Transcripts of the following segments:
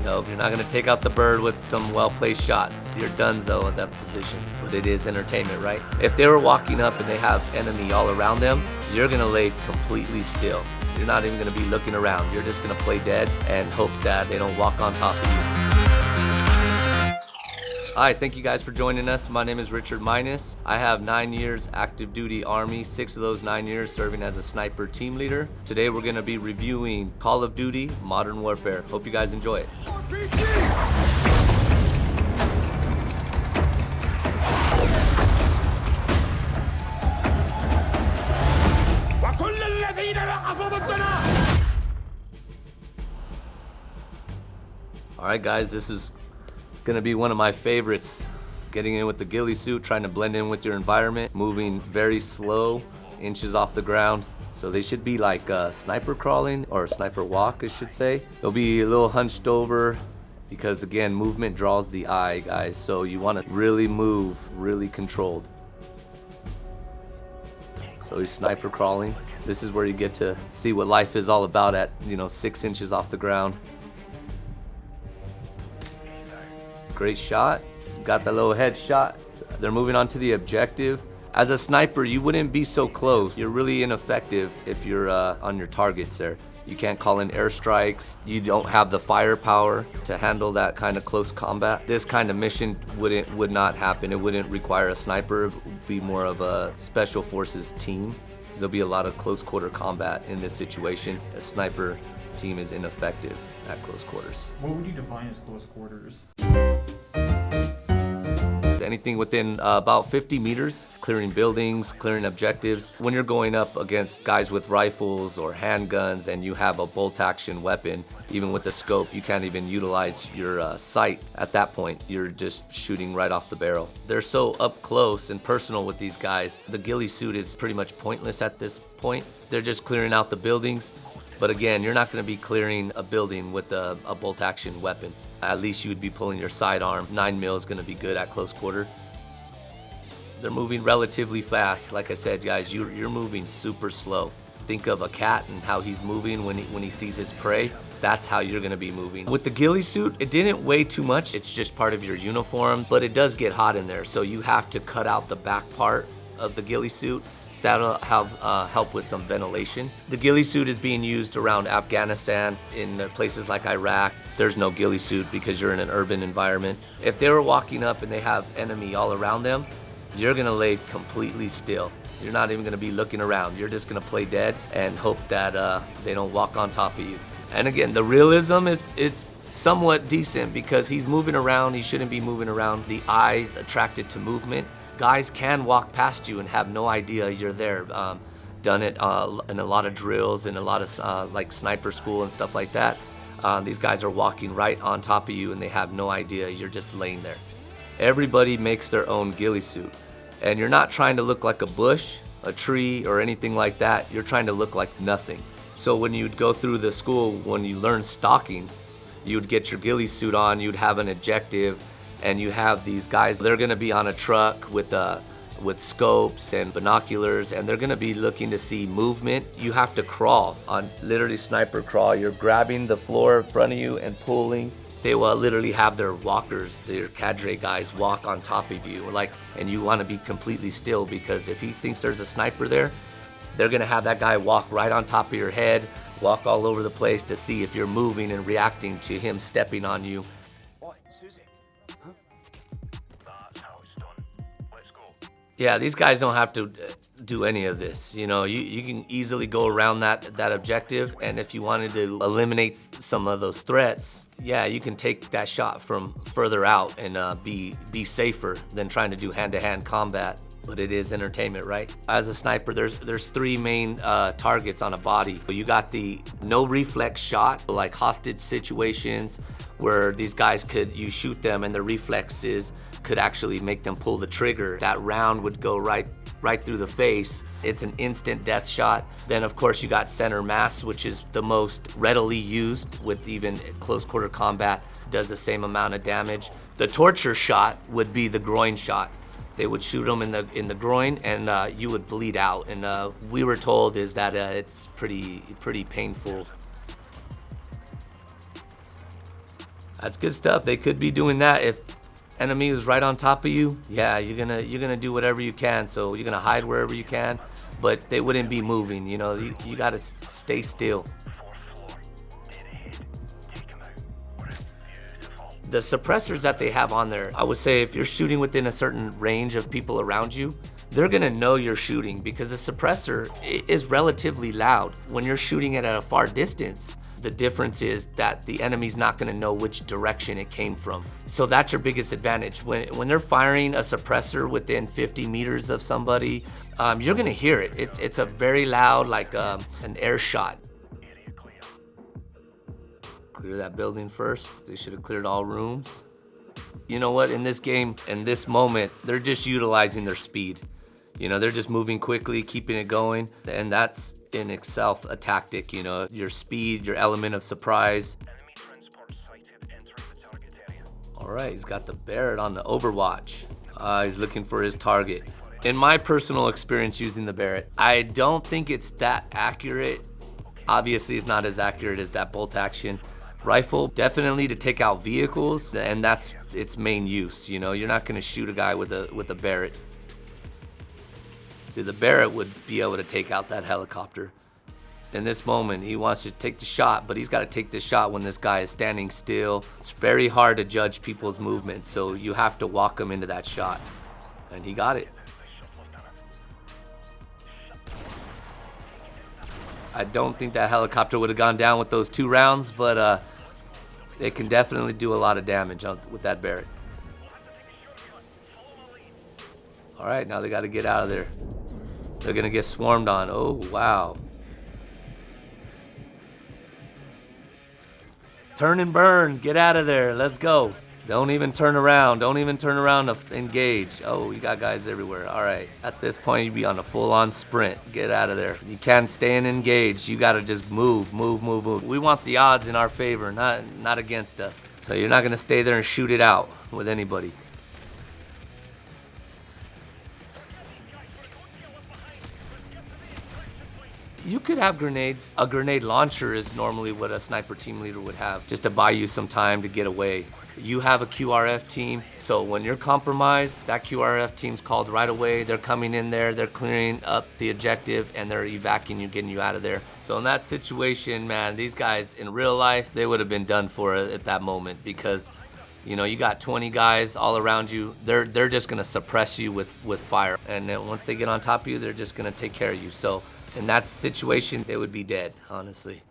Nope, you're not gonna take out the bird with some well-placed shots. You're donezo at that position. But it is entertainment, right? If they were walking up and they have enemy all around them, you're gonna lay completely still. You're not even gonna be looking around. You're just gonna play dead and hope that they don't walk on top of you. Alright, thank you guys for joining us. My name is Richard Maynes. I have 9 years active duty Army, 6 of those 9 years serving as a sniper team leader. Today we're gonna be reviewing Call of Duty Modern Warfare. Hope you guys enjoy it. Alright guys, this is gonna be one of my favorites. Getting in with the ghillie suit, trying to blend in with your environment, moving very slow, inches off the ground. So they should be like sniper crawling, or sniper walk I should say. They'll be a little hunched over because again, movement draws the eye, guys. So you wanna really move, really controlled. So he's sniper crawling. This is where you get to see what life is all about at, 6 inches off the ground. Great shot, got that little head shot. They're moving on to the objective. As a sniper, you wouldn't be so close. You're really ineffective if you're on your targets there. You can't call in airstrikes. You don't have the firepower to handle that kind of close combat. This kind of mission would not happen. It wouldn't require a sniper. It would be more of a special forces team. There'll be a lot of close quarter combat in this situation. A sniper team is ineffective at close quarters. What would you define as close quarters? Anything within about 50 meters, clearing buildings, clearing objectives. When you're going up against guys with rifles or handguns and you have a bolt action weapon, even with the scope, you can't even utilize your sight. At that point, you're just shooting right off the barrel. They're so up close and personal with these guys. The ghillie suit is pretty much pointless at this point. They're just clearing out the buildings. But again, you're not gonna be clearing a building with a bolt action weapon. At least you would be pulling your sidearm. 9mm is gonna be good at close quarter. They're moving relatively fast. Like I said, guys, you're moving super slow. Think of a cat and how he's moving when he sees his prey. That's how you're gonna be moving. With the ghillie suit, it didn't weigh too much. It's just part of your uniform, but it does get hot in there. So you have to cut out the back part of the ghillie suit. That'll help with some ventilation. The ghillie suit is being used around Afghanistan, in places like Iraq. There's no ghillie suit because you're in an urban environment. If they were walking up and they have enemy all around them, you're gonna lay completely still. You're not even gonna be looking around. You're just gonna play dead and hope that they don't walk on top of you. And again, the realism is somewhat decent because he's moving around. He shouldn't be moving around. The eye's attracted to movement. Guys can walk past you and have no idea you're there. Done it in a lot of drills and a lot of like sniper school and stuff like that. These guys are walking right on top of you and they have no idea you're just laying there. Everybody makes their own ghillie suit. And you're not trying to look like a bush, a tree, or anything like that. You're trying to look like nothing. So when you'd go through the school, when you learn stalking, you'd get your ghillie suit on, you'd have an objective, and you have these guys, they're gonna be on a truck with scopes and binoculars, and they're gonna be looking to see movement. You have to crawl, on literally sniper crawl. You're grabbing the floor in front of you and pulling. They will literally have their walkers, their cadre guys walk on top of you, and you wanna be completely still because if he thinks there's a sniper there, they're gonna have that guy walk right on top of your head, walk all over the place to see if you're moving and reacting to him stepping on you. Oi, Susie. Yeah, these guys don't have to do any of this. You can easily go around that objective, and if you wanted to eliminate some of those threats, yeah, you can take that shot from further out and be safer than trying to do hand-to-hand combat. But it is entertainment, right? As a sniper, there's 3 main targets on a body. You got the no reflex shot, like hostage situations where these guys you shoot them and their reflexes could actually make them pull the trigger. That round would go right through the face. It's an instant death shot. Then of course you got center mass, which is the most readily used with even close quarter combat, does the same amount of damage. The torture shot would be the groin shot. They would shoot them in the groin and you would bleed out. And we were told is that it's pretty painful. That's good stuff. They could be doing that if enemy is right on top of you. Yeah, you're gonna do whatever you can. So you're gonna hide wherever you can, but they wouldn't be moving. You know, you gotta stay still. The suppressors that they have on there, I would say if you're shooting within a certain range of people around you, they're gonna know you're shooting because the suppressor is relatively loud. When you're shooting it at a far distance, the difference is that the enemy's not gonna know which direction it came from. So that's your biggest advantage. When they're firing a suppressor within 50 meters of somebody, you're gonna hear it. It's a very loud, like an air shot. Clear that building first. They should have cleared all rooms. You know what, in this game, in this moment, they're just utilizing their speed. You know, they're just moving quickly, keeping it going. And that's in itself a tactic, you know, your speed, your element of surprise. All right, he's got the Barret on the overwatch. He's looking for his target. In my personal experience using the Barret, I don't think it's that accurate. Obviously, it's not as accurate as that bolt action rifle. Definitely to take out vehicles, and that's its main use. You know, you're not gonna shoot a guy with a Barret. See, the Barret would be able to take out that helicopter. In this moment, he wants to take the shot, but he's got to take the shot when this guy is standing still. It's very hard to judge people's movements, so you have to walk them into that shot. And he got it. I don't think that helicopter would have gone down with those 2 rounds, but they can definitely do a lot of damage with that Barret. All right, now they got to get out of there. They're gonna get swarmed on. Oh, wow. Turn and burn, get out of there, let's go. Don't even turn around, don't even turn around to engage. Oh, you got guys everywhere. All right, at this point, you'd be on a full-on sprint. Get out of there. You can't stay and engage. You gotta just move, move, move, move. We want the odds in our favor, not against us. So you're not gonna stay there and shoot it out with anybody. You could have grenades. A grenade launcher is normally what a sniper team leader would have, just to buy you some time to get away. You have a QRF team, so when you're compromised, that QRF team's called right away. They're coming in there, they're clearing up the objective, and they're evacuating you, getting you out of there. So in that situation, man, these guys in real life, they would have been done for at that moment because, you know, you got 20 guys all around you. They're just gonna suppress you with fire. And then once they get on top of you, they're just gonna take care of you. So in that situation, they would be dead, honestly.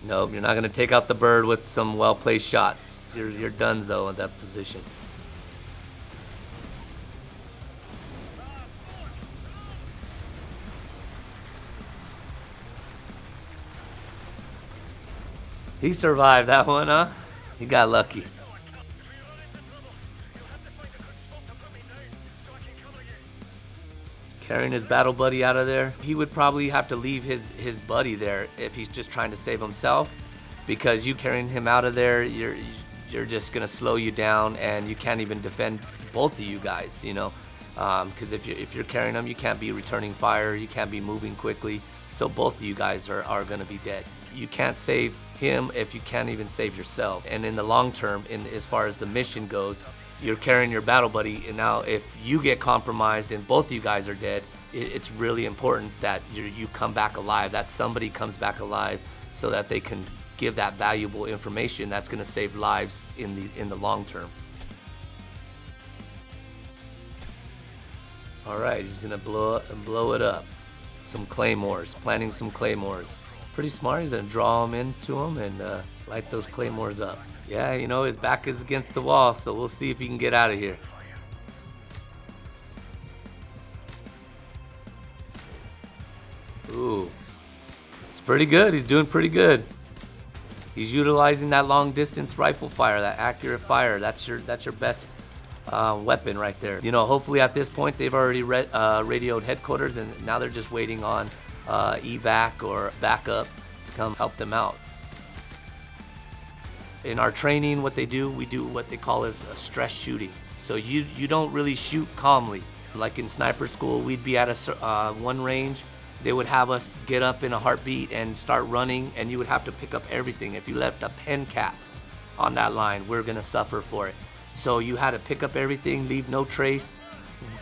Nope, you're not gonna take out the bird with some well-placed shots. You're donezo at that position. He survived that one, huh? He got lucky. Carrying his battle buddy out of there. He would probably have to leave his buddy there if he's just trying to save himself, because you carrying him out of there, you're just gonna slow you down, and you can't even defend both of you guys, you know, because if you're carrying him, you can't be returning fire, you can't be moving quickly, so both of you guys are gonna be dead. You can't save him if you can't even save yourself. And in the long term, as far as the mission goes, you're carrying your battle buddy, and now if you get compromised and both of you guys are dead, it's really important that you come back alive, that somebody comes back alive so that they can give that valuable information that's gonna save lives in the long term. All right, he's gonna blow it up. Some Claymores, planting some Claymores. Pretty smart, he's gonna draw them into him and light those Claymores up. Yeah, you know, his back is against the wall, so we'll see if he can get out of here. Ooh, it's pretty good, he's doing pretty good. He's utilizing that long distance rifle fire, that accurate fire. That's your best weapon right there. You know, hopefully at this point they've already radioed headquarters, and now they're just waiting on evac or backup to come help them out. In our training, what we do what they call is a stress shooting. So you don't really shoot calmly. Like in sniper school, we'd be at one range, they would have us get up in a heartbeat and start running, and you would have to pick up everything. If you left a pen cap on that line, we're gonna suffer for it. So you had to pick up everything, leave no trace,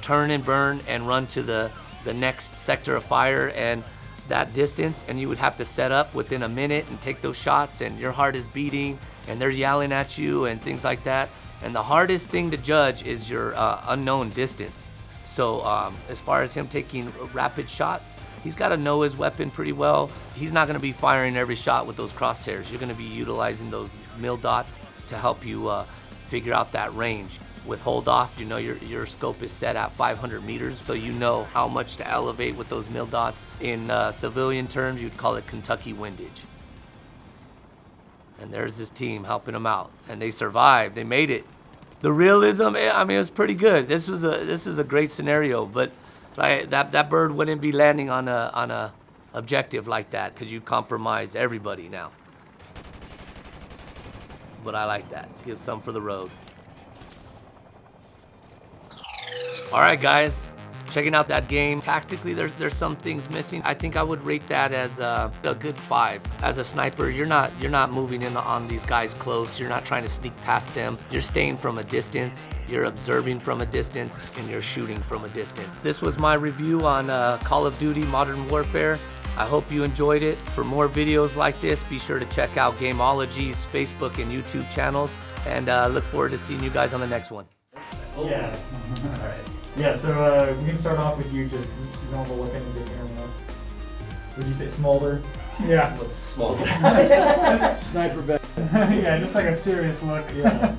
turn and burn, and run to the next sector of fire and that distance, and you would have to set up within a minute and take those shots, and your heart is beating and they're yelling at you and things like that. And the hardest thing to judge is your unknown distance. So as far as him taking rapid shots, he's got to know his weapon pretty well. He's not going to be firing every shot with those crosshairs. You're going to be utilizing those mil dots to help you figure out that range. With hold off, you know your scope is set at 500 meters, so you know how much to elevate with those mil dots. In civilian terms, you'd call it Kentucky windage. And there's this team helping them out, and they survived. They made it. The realism, I mean, it was pretty good. This is a great scenario, but like that bird wouldn't be landing on a objective like that because you compromise everybody now. But I like that. Give some for the road. All right, guys, checking out that game. Tactically, there's some things missing. I think I would rate that as a good 5. As a sniper, you're not moving in on these guys close. You're not trying to sneak past them. You're staying from a distance. You're observing from a distance, and you're shooting from a distance. This was my review on Call of Duty Modern Warfare. I hope you enjoyed it. For more videos like this, be sure to check out Gamology's Facebook and YouTube channels, and look forward to seeing you guys on the next one. Yeah. All right. Yeah, so we can start off with you just normal looking with the camera. Would you say smolder? Yeah. What's small? Sniper bet. Yeah, just like a serious look. Yeah.